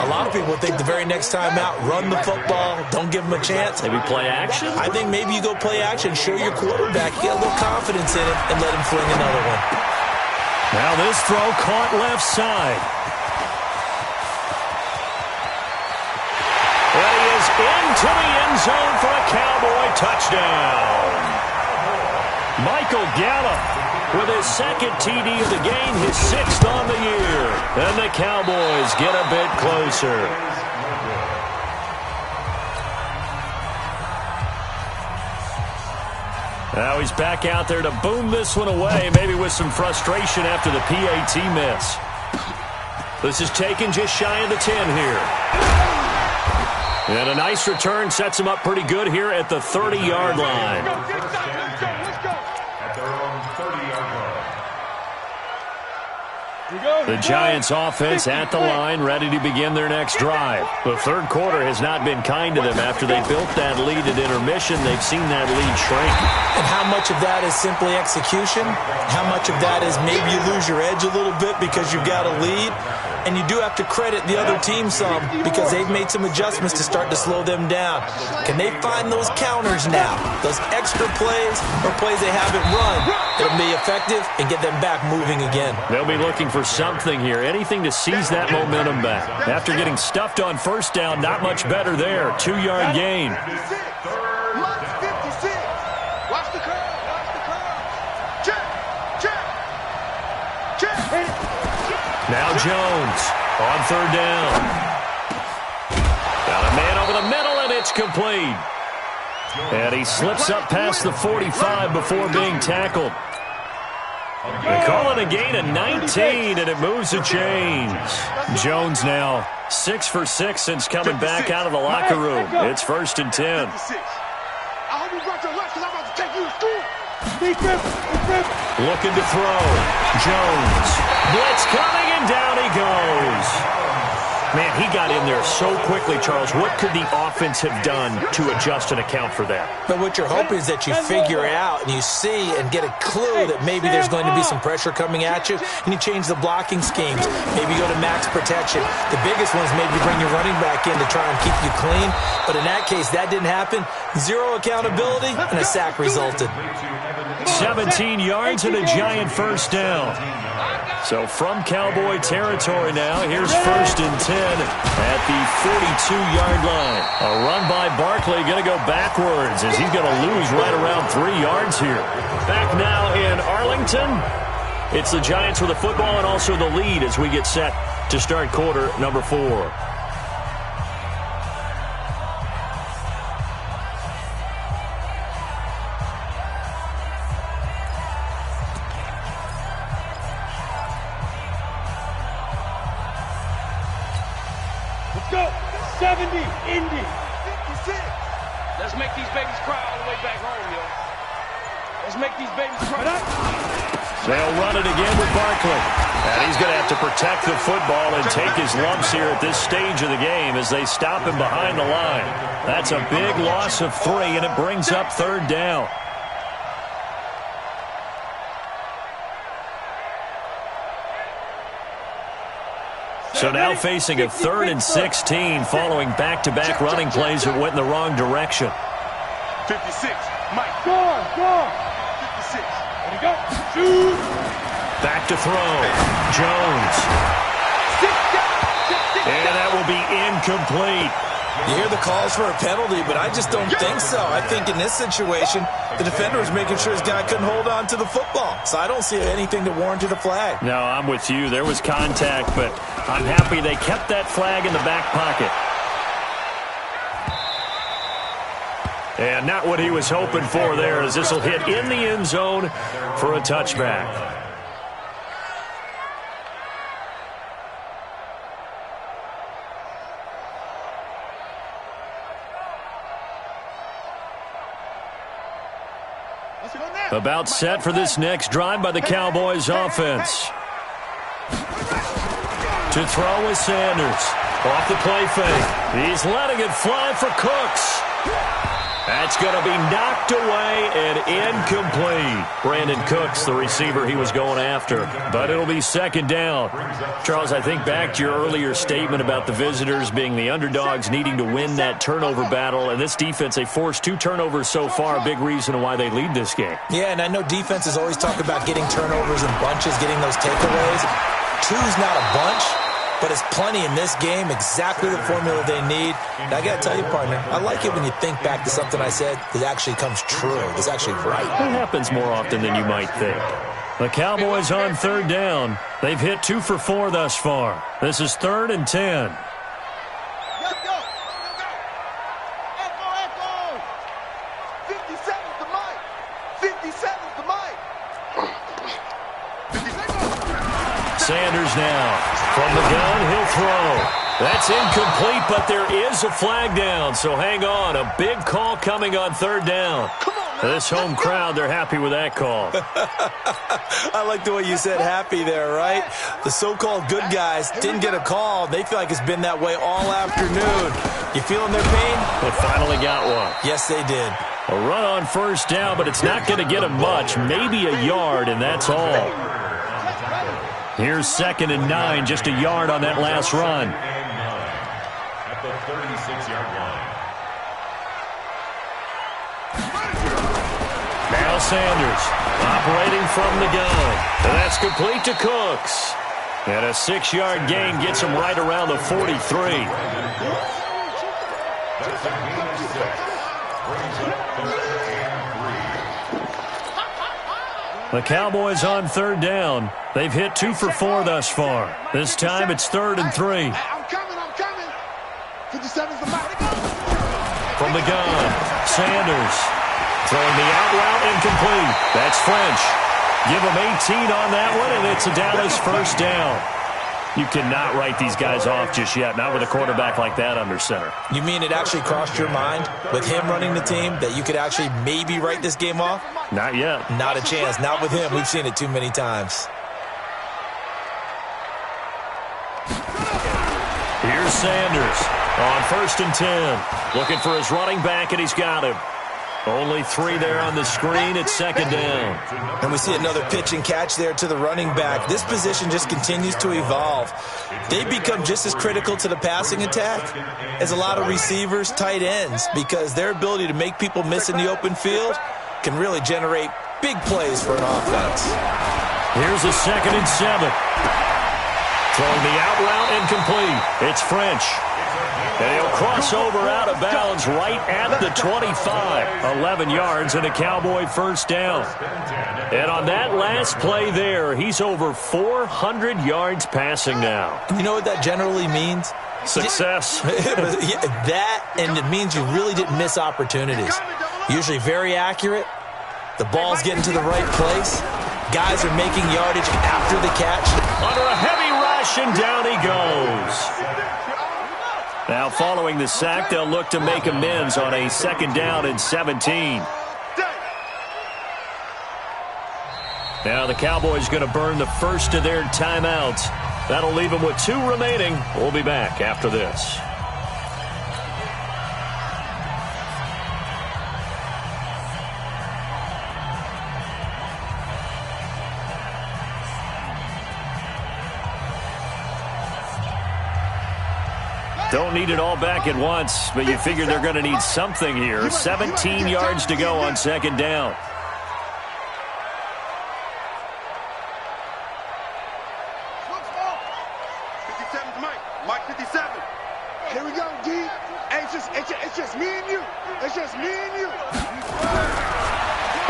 Speaker 2: a lot of people think the very next time out, run the football, don't give them a chance.
Speaker 1: Maybe play action?
Speaker 2: I think maybe you go play action, show your quarterback, get a little confidence in it, and let him fling another one.
Speaker 1: Now this throw caught left side. And he is into the end zone for a Cowboy touchdown. Michael Gallup with his 2nd TD of the game, his 6th on the year. And the Cowboys get a bit closer. Now he's back out there to boom this one away, maybe with some frustration after the PAT miss. This is taken just shy of the 10 here. And a nice return sets him up pretty good here at the 30-yard line.
Speaker 3: Let's go.
Speaker 4: At their own 30-yard line.
Speaker 1: The Giants offense at the line, ready to begin their next drive. The 3rd quarter has not been kind to them. After they built that lead at intermission, they've seen that lead shrink.
Speaker 2: And how much of that is simply execution? How much of that is maybe you lose your edge a little bit because you've got a lead? And you do have to credit the other team some because they've made some adjustments to start to slow them down. Can they find those counters now? Those extra plays or plays they haven't run that'll be effective and get them back moving again.
Speaker 1: They'll be looking for something here, anything to seize that momentum back. After getting stuffed on 1st down, not much better there. 2-yard gain.
Speaker 3: 56. Watch the curve. Watch the curve. Check.
Speaker 1: Now Jones on 3rd down. Got a man over the middle, and it's complete. And he slips up past the 45 before being tackled. They call it a gain of 19, and it moves the chains. Jones now 6 for 6 since coming back out of the locker room. It's 1st and 10.
Speaker 3: 56. I hope you brought your lunch because I'm about to take you to school.
Speaker 1: Looking to throw. Jones. Blitz coming, and down he goes. Man, he got in there so quickly, Charles. What could the offense have done to adjust and account for that?
Speaker 2: But what you're hoping is that you figure out and you see and get a clue that maybe there's going to be some pressure coming at you, and you change the blocking schemes. Maybe you go to max protection. The biggest one is maybe bring your running back in to try and keep you clean. But in that case, that didn't happen. 0 accountability, and a sack resulted.
Speaker 1: 17 yards and a Giant 1st down. So from Cowboy territory now, here's 1st and 10 at the 42-yard line. A run by Barkley going to go backwards as he's going to lose right around 3 yards here. Back now in Arlington. It's the Giants with the football and also the lead as we get set to start quarter number 4.
Speaker 5: Go! 70, Indy.
Speaker 3: 56.
Speaker 5: Let's make these babies cry all the way back home, yo. Let's make these babies cry.
Speaker 1: They'll run it again with Barkley. And he's going to have to protect the football and take his lumps here at this stage of the game as they stop him behind the line. That's a big loss of 3, and it brings up 3rd down. So now facing a 3rd and 16 following back-to-back running plays that went in the wrong direction.
Speaker 3: 56. Mike.
Speaker 5: Go!
Speaker 3: 56.
Speaker 5: There you go. Shoot!
Speaker 1: Back to throw. Jones. And that will be incomplete.
Speaker 2: You hear the calls for a penalty, but I just don't think so. I think in this situation, the defender was making sure his guy couldn't hold on to the football. So I don't see anything to warrant a flag.
Speaker 1: No, I'm with you. There was contact, but I'm happy they kept that flag in the back pocket. And not what he was hoping for there, as this will hit in the end zone for a touchback. About set for this next drive by the Cowboys offense. To throw is Sanders. Off the play fake. He's letting it fly for Cooks. That's going to be knocked away and incomplete. Brandon Cooks, the receiver he was going after. But it'll be second down. Charles, I think back to your earlier statement about the visitors being the underdogs needing to win that turnover battle. And this defense, they forced 2 turnovers so far, a big reason why they lead this game.
Speaker 2: Yeah, and I know defenses always talk about getting turnovers in bunches, getting those takeaways. 2's not a bunch, but it's plenty in this game, exactly the formula they need. And I got to tell you, partner, I like it when you think back to something I said that actually comes true. It's actually right.
Speaker 1: It happens more often than you might think. The Cowboys on third down. They've hit 2 for 4 thus far. This is 3rd and 10.
Speaker 3: Echo. 57's the mic. 57's the mic.
Speaker 1: Sanders now. From the gun, he'll throw. That's incomplete, but there is a flag down. So hang on. A big call coming on third down. This home crowd, they're happy with that call.
Speaker 2: I like the way you said happy there, right? The so-called good guys didn't get a call. They feel like it's been that way all afternoon. You feeling their pain?
Speaker 1: They finally got one.
Speaker 2: Yes, they did.
Speaker 1: A run on first down, but it's not going to get them much. Maybe a yard, and that's all. Here's 2nd and 9, just a yard on that last run.
Speaker 4: At the 36-yard line.
Speaker 1: Now Sanders operating from the gun. And that's complete to Cooks. And a 6-yard gain gets him right around the 43.
Speaker 4: That's a gain of 6. Brings up 3rd and 3.
Speaker 1: The Cowboys on third down. They've hit 2 for 4 thus far. This time it's 3rd and 3.
Speaker 3: I'm coming. 57's the mic.
Speaker 1: From the gun, Sanders throwing the out route incomplete. That's French. Give him 18 on that one, and it's a Dallas first down. You cannot write these guys off just yet, not with a quarterback like that under center.
Speaker 2: You mean it actually crossed your mind with him running the team that you could actually maybe write this game off?
Speaker 1: Not yet.
Speaker 2: Not a chance. Not with him. We've seen it too many times.
Speaker 1: Here's Sanders on 1st and 10. Looking for his running back, and he's got him. Only 3 there on the screen. It's 2nd down.
Speaker 2: And we see another pitch and catch there to the running back. This position just continues to evolve. They become just as critical to the passing attack as a lot of receivers, tight ends, because their ability to make people miss in the open field can really generate big plays for an offense.
Speaker 1: Here's a 2nd and 7. Throwing the out route incomplete. It's French. And he'll cross over out of bounds right at the 25. 11 yards and a Cowboy first down. And on that last play there, he's over 400 yards passing now.
Speaker 2: You know what that generally means?
Speaker 1: Success.
Speaker 2: That, and it means you really didn't miss opportunities. Usually very accurate. The ball's getting to the right place. Guys are making yardage after the catch.
Speaker 1: Under a heavy rush, and down he goes. Now, following the sack, they'll look to make amends on a 2nd down and 17. Now, the Cowboys going to burn the first of their timeouts. That'll leave them with 2 remaining. We'll be back after this. Don't need it all back at once, but you figure they're going to need something here. 17 yards to go on 2nd down.
Speaker 3: just me and you. It's just me and you.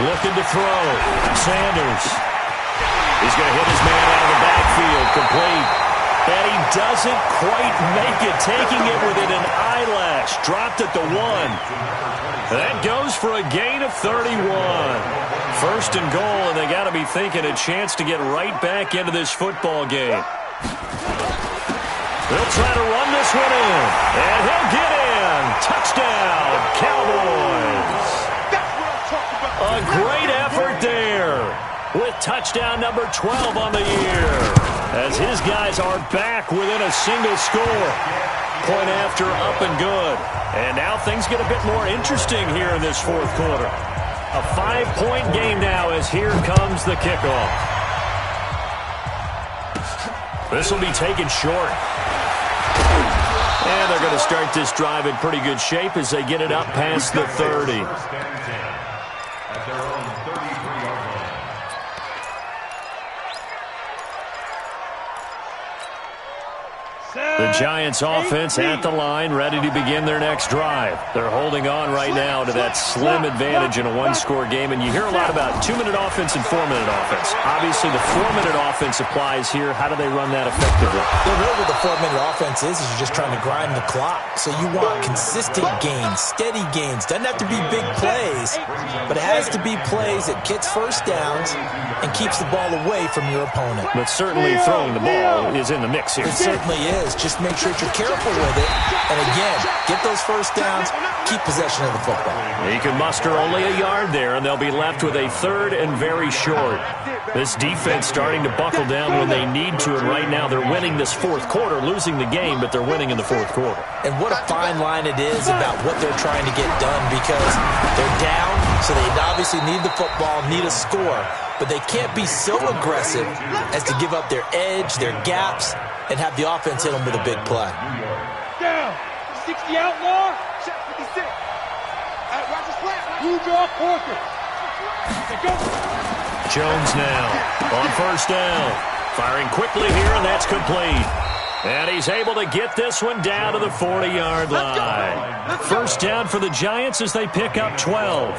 Speaker 1: Looking to throw. Sanders. He's going to hit his man out of the backfield. Complete. And he doesn't quite make it, taking it within an eyelash. Dropped at the 1. That goes for a gain of 31. First and goal, and they got to be thinking a chance to get right back into this football game. They'll try to run this one in, and he'll get in. Touchdown, Cowboys. A great effort there with touchdown number 12 on the year, as his guys are back within a single score. Point after, up and good. And now things get a bit more interesting here in this fourth quarter. A 5-point game now, as here comes the kickoff. This will be taken short. And they're going to start this drive in pretty good shape as they get it up past the 30.
Speaker 4: At their own 33-yard line.
Speaker 1: The Giants offense at the line, ready to begin their next drive. They're holding on right now to that slim advantage in a one-score game, and you hear a lot about 2-minute offense and 4-minute offense. Obviously, the 4-minute offense applies here. How do they run that effectively?
Speaker 2: Really what the 4-minute offense is you're just trying to grind the clock. So you want consistent gains, steady gains. Doesn't have to be big plays, but it has to be plays that gets first downs and keeps the ball away from your opponent.
Speaker 1: But certainly throwing the ball is in the mix here.
Speaker 2: It certainly is. Just make sure that you're careful with it. And again, get those first downs, keep possession of the football.
Speaker 1: He can muster only a yard there, and they'll be left with a third and very short. This defense starting to buckle down when they need to, and right now they're winning this fourth quarter, losing the game, but they're winning in the fourth quarter.
Speaker 2: And what a fine line it is about what they're trying to get done, because they're down, so they obviously need the football, need a score, but they can't be so aggressive as to give up their edge, their gaps, and have the offense hit them with a big play.
Speaker 5: Down. 60 outlaw.
Speaker 3: Check 56. Hey, watch this play.
Speaker 5: You draw Porter. Go.
Speaker 1: Jones now on first down. Firing quickly here, and that's complete. And he's able to get this one down to the 40-yard line. First down for the Giants as they pick up 12.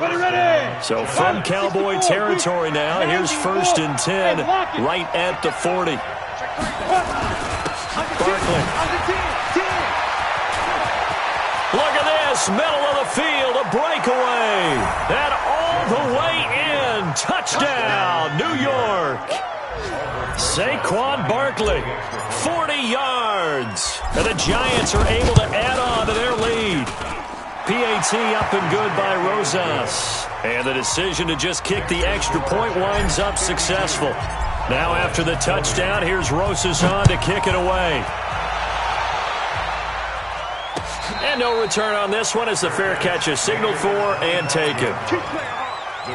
Speaker 5: Ready.
Speaker 1: So from Cowboy territory now, here's first and 10 right at the 40. Barkley. Look at this, middle of the field, a breakaway. And all the way in, touchdown, New York. Saquon Barkley, 40 yards. And the Giants are able to add on to their lead. PAT up and good by Rosas. And the decision to just kick the extra point winds up successful. Now after the touchdown, here's Rosas on to kick it away. And no return on this one as the fair catch is signaled for and taken.
Speaker 4: The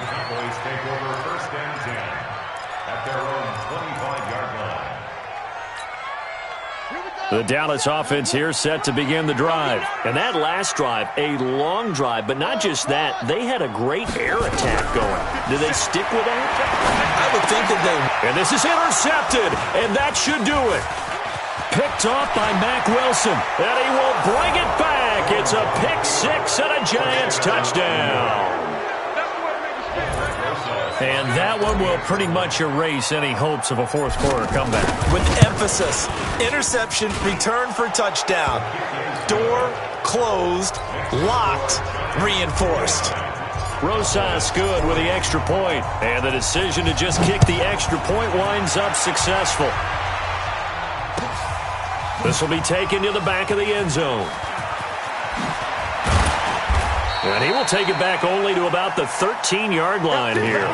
Speaker 4: Cowboys take over first and 10 at their own 25-yard line.
Speaker 1: The Dallas offense here set to begin the drive. And that last drive, a long drive, but not just that. They had a great air attack going. Do they stick with that?
Speaker 2: I would think that they...
Speaker 1: And this is intercepted, and that should do it. Picked off by Mack Wilson, and he will bring it back. It's a pick six and a Giants touchdown. And that one will pretty much erase any hopes of a fourth quarter comeback.
Speaker 2: With emphasis, interception, return for touchdown. Door closed, locked, reinforced.
Speaker 1: Rosas good with the extra point, and the decision to just kick the extra point winds up successful. This will be taken to the back of the end zone. And he will take it back only to about the 13-yard line here.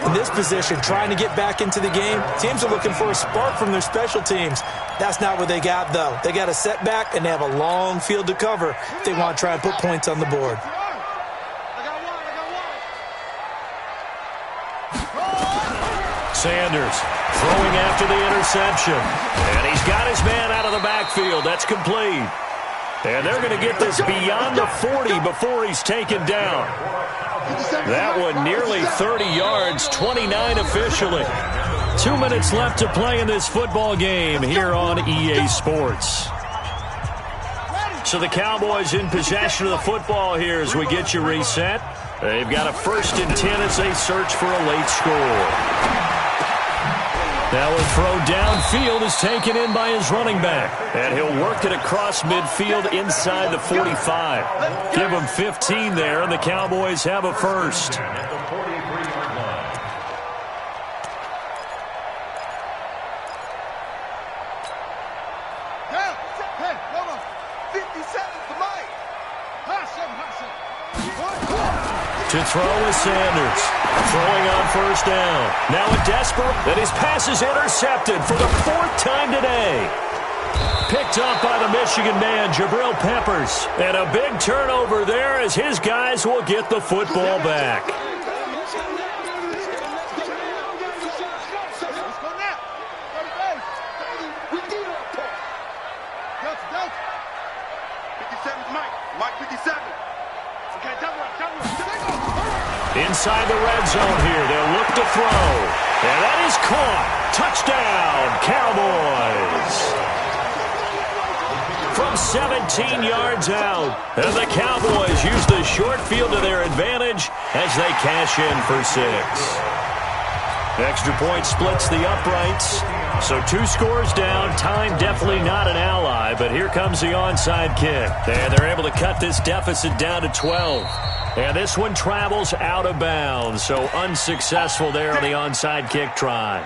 Speaker 2: In this position, trying to get back into the game, teams are looking for a spark from their special teams. That's not what they got, though. They got a setback, and they have a long field to cover if they want to try and put points on the board.
Speaker 1: Sanders throwing after the interception. And he's got his man out of the backfield. That's complete. And they're going to get this beyond the 40 before he's taken down. That one nearly 30 yards, 29 officially. 2 minutes left to play in this football game here on EA Sports. So the Cowboys in possession of the football here as we get you reset. They've got a 1st and 10 as they search for a late score. Now a throw downfield is taken in by his running back. And he'll work it across midfield inside the 45. Give him 15 there, and the Cowboys have a first. To throw is Sanders. Throwing on 1st down. Now a desperate, and his pass is intercepted for the 4th time today. Picked up by the Michigan man, Jabril Peppers. And a big turnover there as his guys will get the football back. Inside the red zone here, they'll look to throw. And that is caught. Touchdown, Cowboys. From 17 yards out. And the Cowboys use the short field to their advantage as they cash in for 6. Extra point splits the uprights. So 2 scores down. Time definitely not an ally, but here comes the onside kick. And they're able to cut this deficit down to 12. And this one travels out of bounds, so unsuccessful there on the onside kick try.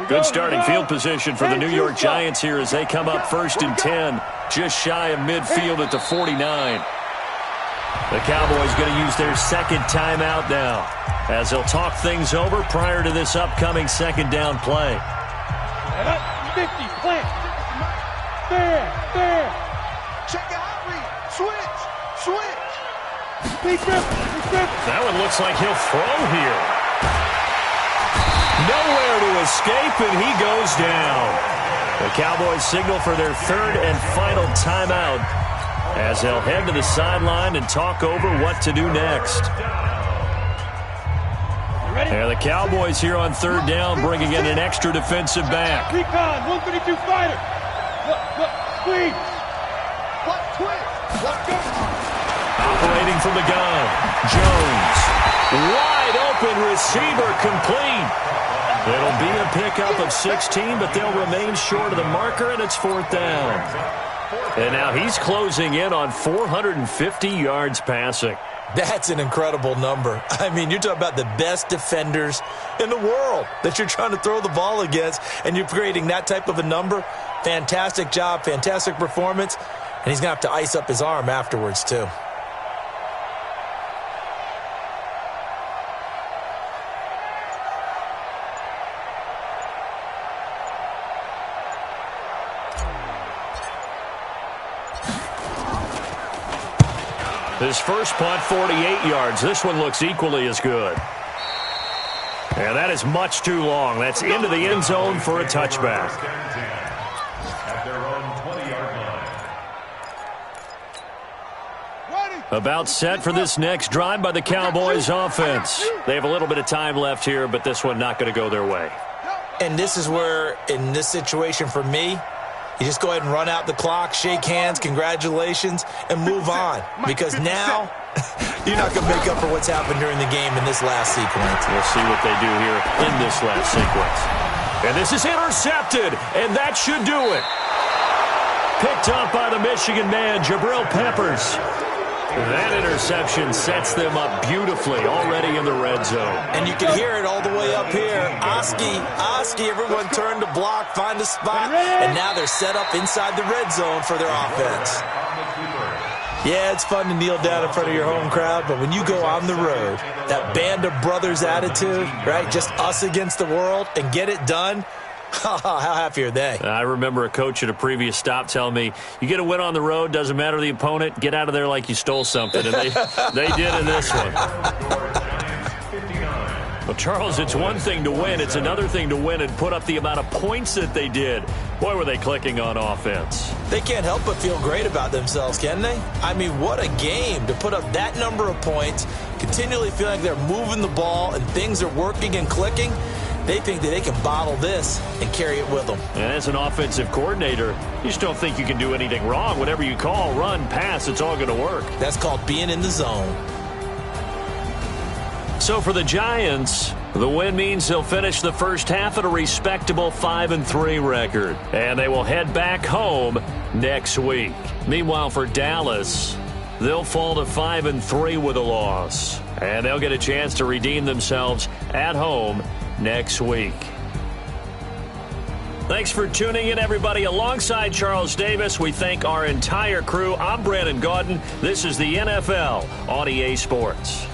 Speaker 1: Good starting field position for the New York Giants here as they come up 1st and 10, just shy of midfield at the 49. The Cowboys going to use their 2nd timeout now as they'll talk things over prior to this upcoming 2nd down play.
Speaker 5: 50, plant. There.
Speaker 3: Check out. Switch.
Speaker 1: That one looks like he'll throw here. Nowhere to escape, and he goes down. The Cowboys signal for their 3rd and final timeout as they'll head to the sideline and talk over what to do next. And the Cowboys here on 3rd down bringing in an extra defensive back.
Speaker 5: Recon, 132 fighter. Squeeze.
Speaker 1: Operating from the gun, Jones. Wide open receiver complete. It'll be a pickup of 16, but they'll remain short of the marker, and it's 4th down. And now he's closing in on 450 yards passing.
Speaker 2: That's an incredible number. I mean, you're talking about the best defenders in the world that you're trying to throw the ball against, and you're creating that type of a number. Fantastic job, fantastic performance, and he's going to have to ice up his arm afterwards, too.
Speaker 1: His first punt, 48 yards. This one looks equally as good. And that is much too long. That's into the end zone for a touchback.
Speaker 4: At their own 20-yard line.
Speaker 1: About set for this next drive by the Cowboys offense. They have a little bit of time left here, but this one not going to go their way.
Speaker 2: And this is where, in this situation for me, you just go ahead and run out the clock, shake hands, congratulations, and move on. Because now, you're not going to make up for what's happened during the game in this last sequence.
Speaker 1: We'll see what they do here in this last sequence. And this is intercepted, and that should do it. Picked up by the Michigan man, Jabril Peppers. That interception sets them up beautifully already in the red zone.
Speaker 2: And you can hear it all the way up here. Oski, everyone turned to block, find a spot, and now they're set up inside the red zone for their offense. Yeah, it's fun to kneel down in front of your home crowd, but when you go on the road, that band of brothers attitude, right, just us against the world, and get it done, how happy are they?
Speaker 1: I remember a coach at a previous stop telling me, you get a win on the road, doesn't matter the opponent, get out of there like you stole something. And they did in this one. Well, Charles, it's one thing to win. It's another thing to win and put up the amount of points that they did. Boy, were they clicking on offense.
Speaker 2: They can't help but feel great about themselves, can they? I mean, what a game to put up that number of points, continually feeling like they're moving the ball and things are working and clicking. They think that they can bottle this and carry it with them.
Speaker 1: And as an offensive coordinator, you just don't think you can do anything wrong. Whatever you call, run, pass, it's all going to work.
Speaker 2: That's called being in the zone.
Speaker 1: So for the Giants, the win means they'll finish the first half at a respectable 5-3 record. And they will head back home next week. Meanwhile, for Dallas, they'll fall to 5-3 with a loss. And they'll get a chance to redeem themselves at home next week. Thanks for tuning in, everybody. Alongside Charles Davis, we thank our entire crew. I'm Brandon Gaudin. This is the NFL on EA Sports.